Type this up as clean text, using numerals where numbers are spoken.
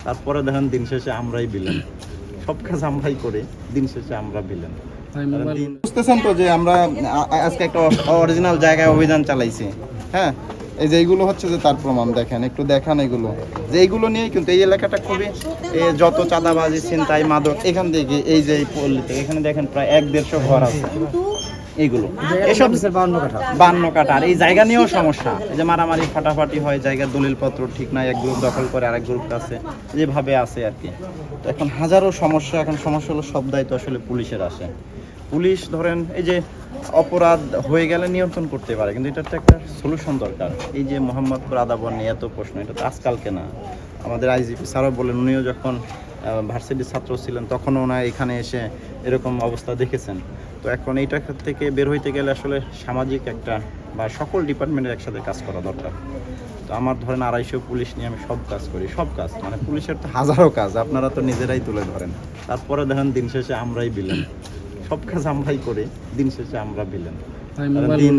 তারপরে দেখেন দিন শেষে আমরাই ভিলেন। সব কাজ আমরাই করি, দিন শেষে আমরা ভিলেন। বুঝতেছেন তো যে আমরা আজকে একটা অরিজিনাল জায়গায় অভিযান চালাইছি। হ্যাঁ, এই যে এইগুলো হচ্ছে যে তার প্রমাণ। দেখেন, একটু দেখান এগুলো, যে এইগুলো নিয়েই কিন্তু এই এলাকাটা খুবই যত চাঁদাবাজি, ছিনতাই, মাদক এখান থেকে এই যে পল্লীতে এখানে দেখেন প্রায় 1-150 ঘর আছে। এইগুলো এসব 52 কাঠা। আর এই জায়গা নিয়েও সমস্যা, এই যে মারামারি ফাটাফাটি হয়, জায়গার দলিলপত্র ঠিক নাই, এক গ্রুপ দখল করে আরেক গ্রুপ কাছে, যেভাবে আছে আর কি। তো এখন হাজারো সমস্যা। এখন সমস্যা হলো সব দায়িত্ব আসলে পুলিশের আসে। পুলিশ ধরেন এই যে অপরাধ হয়ে গেলে নিয়ন্ত্রণ করতে পারে, কিন্তু এটা তো একটা সলিউশন দরকার। এই যে মোহাম্মদপুর আদাবর নিয়ে এত প্রশ্ন, এটা তো আজকালকে না। আমাদের আইজিপি স্যারও বলেন, উনিও যখন ভার্সিটির ছাত্র ছিলেন তখনও ওনারা এখানে এসে এরকম অবস্থা দেখেছেন। তো এখন এইটা থেকে বের হইতে গেলে আসলে সামাজিক একটা বা সকল ডিপার্টমেন্টের একসাথে কাজ করা দরকার। তো আমার ধরেন 250 পুলিশ নিয়ে আমি সব কাজ করি, সব কাজ, মানে পুলিশের তো হাজারো কাজ, আপনারা তো নিজেরাই তুলে ধরেন। তারপরে দেখেন দিন শেষে আমরাই ভিলেন। সব কাজ আমরাই করি, দিন শেষে আমরা ভিলেন। দিন